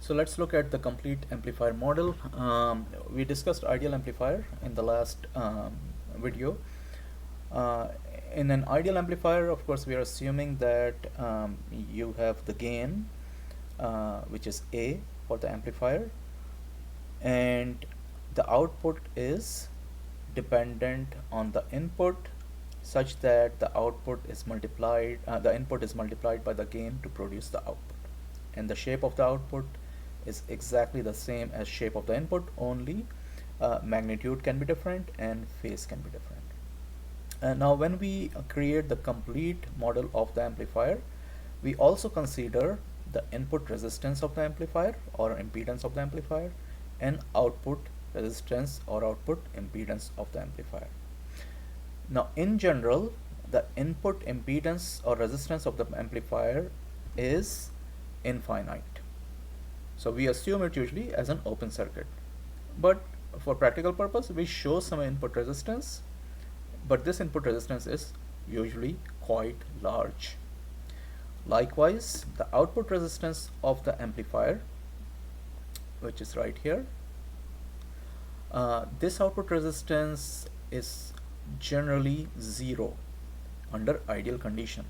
So let's look at the complete amplifier model. We discussed ideal amplifier in the last video. Uh, in an ideal amplifier, of course, we are assuming that you have the gain, which is A for the amplifier, and the output is dependent on the input such that the output is multiplied, the input is multiplied by the gain to produce the output. And the shape of the output is exactly the same as shape of the input, only magnitude can be different and phase can be different. And now when we create the complete model of the amplifier, we also consider the input resistance of the amplifier or impedance of the amplifier and output resistance or output impedance of the amplifier. Now in general, the input impedance or resistance of the amplifier is infinite. So we assume it usually as an open circuit. But for practical purpose, we show some input resistance, but this input resistance is usually quite large. Likewise, the output resistance of the amplifier, which is right here, this output resistance is generally zero under ideal condition.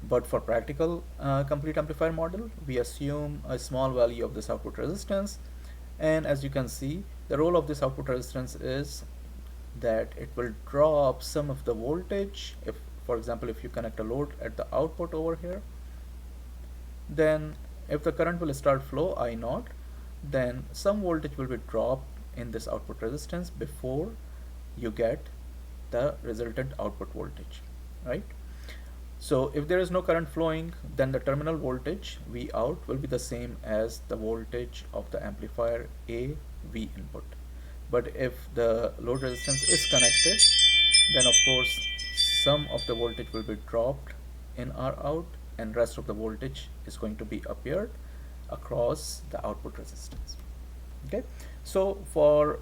But for practical complete amplifier model, we assume a small value of this output resistance, and as you can see, the role of this output resistance is that it will drop some of the voltage. If, for example, if you connect a load at the output over here, then if the current will start flow I0, then some voltage will be dropped in this output resistance before you get the resultant output voltage, right? So if there is no current flowing, then the terminal voltage V out will be the same as the voltage of the amplifier A V input. But if the load resistance is connected, then of course some of the voltage will be dropped in R out and rest of the voltage is going to be appeared across the output resistance. Okay, so for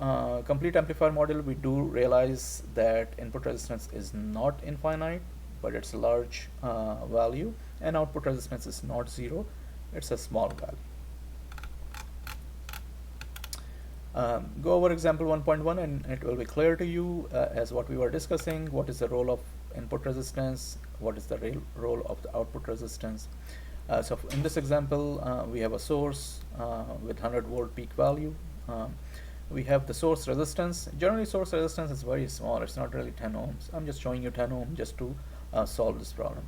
complete amplifier model, we do realize that input resistance is not infinite, but it's a large value, and output resistance is not zero, it's a small value. Go over example 1.1 and it will be clear to you as what we were discussing, what is the role of input resistance, what is the role of the output resistance. So in this example, we have a source with 100 volt peak value. We have the source resistance. Generally source resistance is very small, it's not really 10 ohms. I'm just showing you 10 ohm just to solve this problem.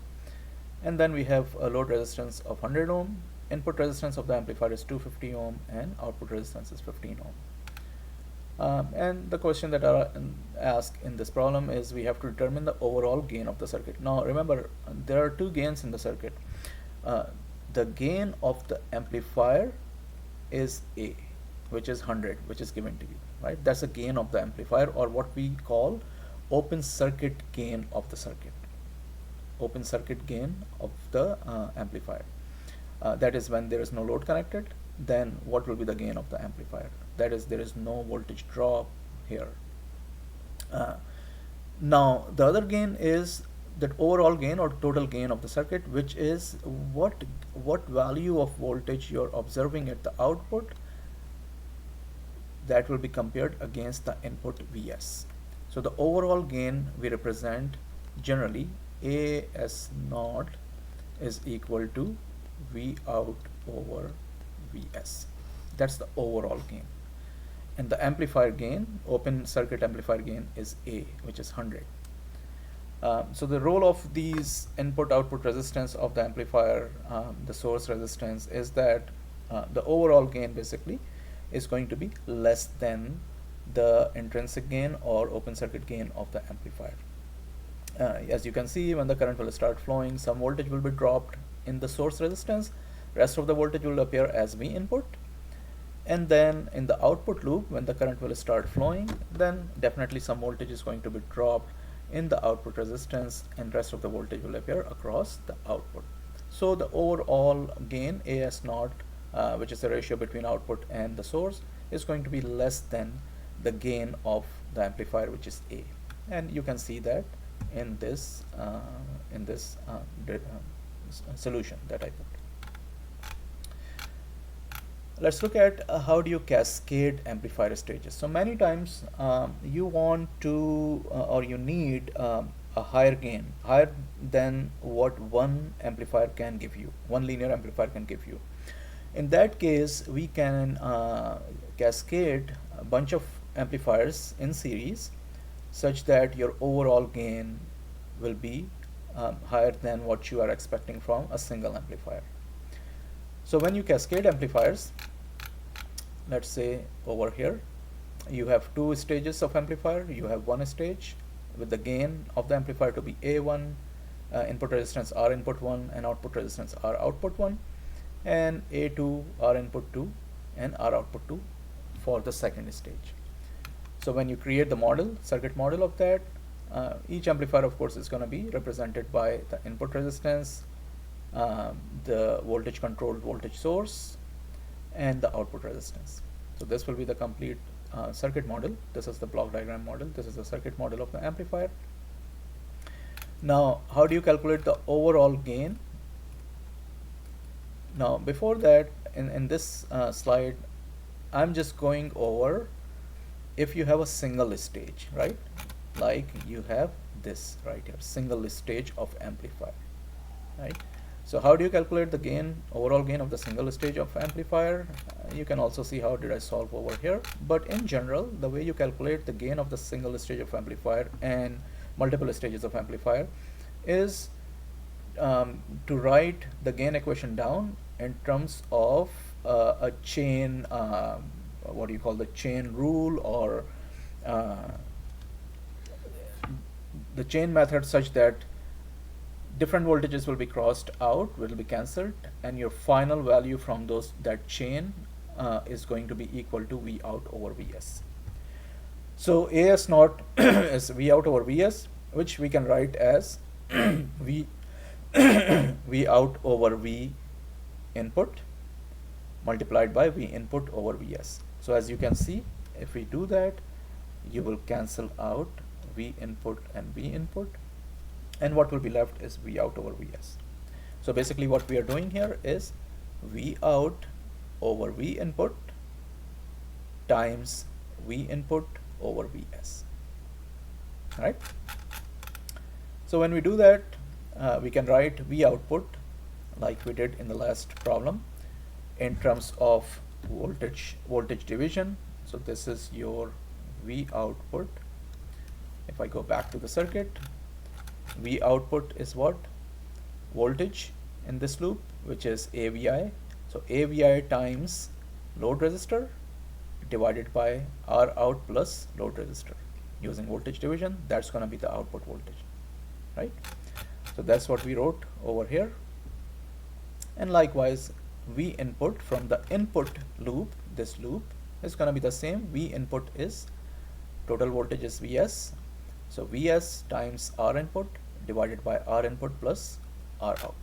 And then we have a load resistance of 100 ohm. Input resistance of the amplifier is 250 ohm and output resistance is 15 ohm. And the question that I ask in this problem is we have to determine the overall gain of the circuit. Now remember, there are two gains in the circuit. The gain of the amplifier is A, which is 100, which is given to you, right? That's the gain of the amplifier, or what we call open circuit gain of the circuit. Open circuit gain of the amplifier. That is when there is no load connected, then what will be the gain of the amplifier? That is, there is no voltage drop here. Now the other gain is that overall gain or total gain of the circuit, which is what value of voltage you're observing at the output that will be compared against the input Vs. So the overall gain we represent generally AS naught is equal to V out over Vs. That's the overall gain. And the amplifier gain, open circuit amplifier gain, is A, which is 100. So the role of these input output resistance of the amplifier, the source resistance, is that the overall gain basically is going to be less than the intrinsic gain or open circuit gain of the amplifier. As you can see, when the current will start flowing, some voltage will be dropped in the source resistance, rest of the voltage will appear as V input, and then in the output loop, when the current will start flowing, then definitely some voltage is going to be dropped in the output resistance and rest of the voltage will appear across the output. So the overall gain AS naught, which is the ratio between output and the source, is going to be less than the gain of the amplifier, which is A. And you can see that in this solution that I put. Let's look at how do you cascade amplifier stages. So many times you want to or you need a higher gain, higher than what one amplifier can give you, one linear amplifier can give you. In that case, we can cascade a bunch of amplifiers in series such that your overall gain will be higher than what you are expecting from a single amplifier. So when you cascade amplifiers, let's say over here, you have two stages of amplifier. You have one stage with the gain of the amplifier to be A1, input resistance R input 1, and output resistance R output 1, and A2, R input 2, and R output 2 for the second stage. So when you create the model, circuit model of that, each amplifier of course is going to be represented by the input resistance, the voltage controlled voltage source, and the output resistance. So this will be the complete circuit model. This is the block diagram model. This is the circuit model of the amplifier. Now how do you calculate the overall gain? Now before that, in this slide, I'm just going over if you have a single stage, right? Like you have this right here, single stage of amplifier, right? So how do you calculate the gain, overall gain of the single stage of amplifier? You can also see how did I solve over here. But in general, the way you calculate the gain of the single stage of amplifier and multiple stages of amplifier is to write the gain equation down in terms of a chain, what do you call the chain rule, or the chain method, such that different voltages will be crossed out, will be cancelled, and your final value from that chain is going to be equal to V out over Vs. So AS naught is V out over Vs, which we can write as V V out over V input multiplied by V input over Vs. So as you can see, if we do that, you will cancel out V input and V input, and what will be left is V out over Vs. So basically what we are doing here is V out over V input times V input over Vs, right? So when we do that, we can write V output like we did in the last problem in terms of voltage division. So this is your V output. If I go back to the circuit, V output is what? Voltage in this loop, which is AVI. So AVI times load resistor divided by R out plus load resistor. Using voltage division, that's going to be the output voltage, right? So that's what we wrote over here. And likewise, V input from the input loop, this loop is going to be the same. V input is total voltage is Vs. So Vs times R input divided by R input plus R out.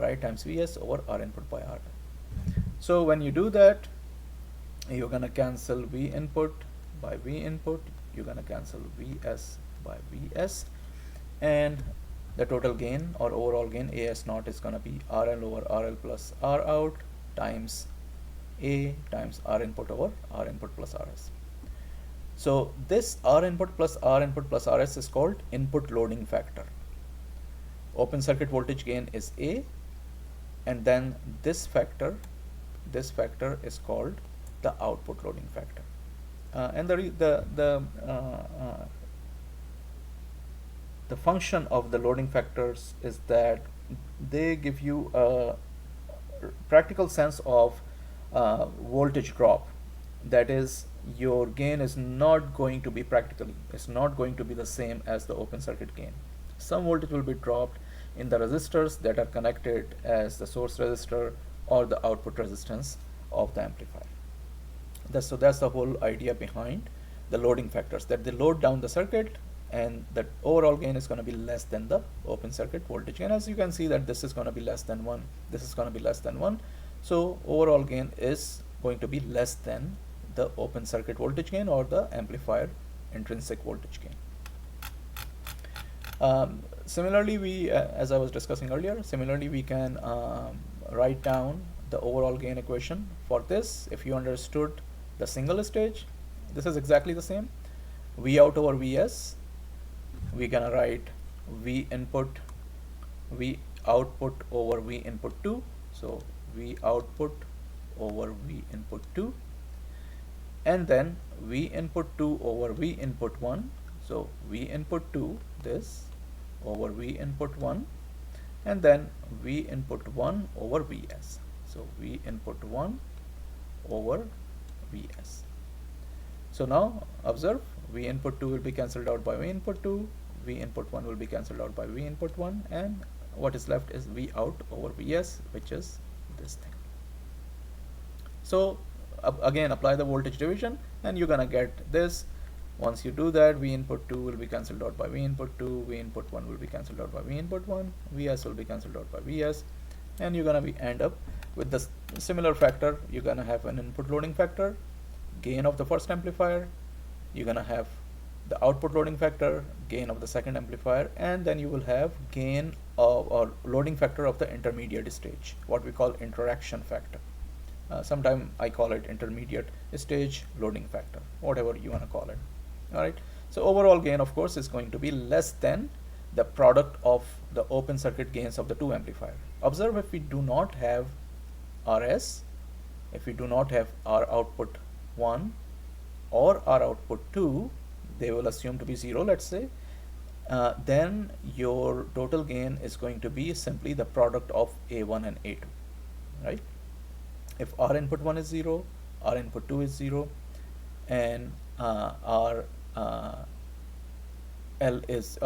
Ri times Vs over R input by R. So when you do that, you're going to cancel V input by V input. You're going to cancel Vs by Vs. And the total gain or overall gain AS naught is going to be RL over RL plus R out times A times R input over R input plus Rs. So this R input plus R input plus Rs is called input loading factor. Open circuit voltage gain is A, and then this factor is called the output loading factor. And the function of the loading factors is that they give you a practical sense of voltage drop. That is, your gain is not going to be it's not going to be the same as the open circuit gain. Some voltage will be dropped in the resistors that are connected as the source resistor or the output resistance of the amplifier. So that's the whole idea behind the loading factors, that they load down the circuit and the overall gain is going to be less than the open circuit voltage gain. As you can see that this is going to be less than 1, this is going to be less than 1. So overall gain is going to be less than the open circuit voltage gain or the amplifier intrinsic voltage gain. Similarly, we as I was discussing earlier, similarly we can write down the overall gain equation for this. If you understood the single stage, this is exactly the same. V out over Vs, we're gonna write V input, V output over V input 2. So V output over V input 2, and then V input 2 over V input 1. So V input 2, this, over V input 1, and then V input 1 over Vs. So V input 1 over Vs. So now observe, V input 2 will be cancelled out by V input 2, V input 1 will be cancelled out by V input 1, and what is left is V out over Vs, which is this thing. So again, apply the voltage division and you're gonna get this. Once you do that, V input 2 will be cancelled out by V input 2, V input 1 will be cancelled out by V input 1, Vs will be cancelled out by Vs, and you're gonna end up with this similar factor. You're gonna have an input loading factor, gain of the first amplifier, you're gonna have the output loading factor, gain of the second amplifier, and then you will have gain of, or loading factor of the intermediate stage, what we call interaction factor. Sometimes I call it intermediate stage loading factor, whatever you want to call it. Alright, so overall gain of course is going to be less than the product of the open circuit gains of the two amplifiers. Observe, if we do not have Rs, if we do not have R output 1 or R output 2, they will assume to be 0, let's say, then your total gain is going to be simply the product of A1 and A2, right? If R input 1 is 0, R input 2 is 0, and R L is,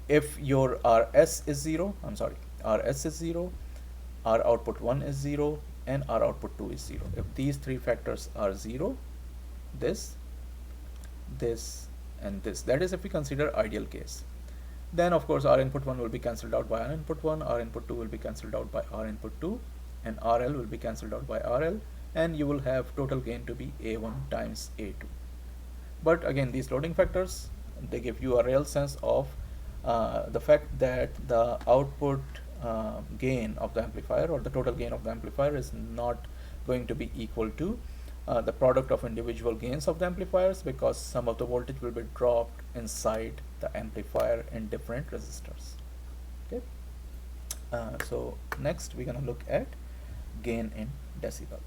if your Rs is 0, Rs is 0, R output 1 is 0, and R output 2 is 0. If these three factors are 0, this, and this, that is if we consider ideal case. Then of course R input 1 will be cancelled out by R input 1, R input 2 will be cancelled out by R input 2, and RL will be cancelled out by RL, and you will have total gain to be A1 times A2. But again, these loading factors, they give you a real sense of the fact that the output gain of the amplifier, or the total gain of the amplifier, is not going to be equal to the product of individual gains of the amplifiers, because some of the voltage will be dropped inside the amplifier in different resistors. Okay. So next we're gonna look at gain in decibel.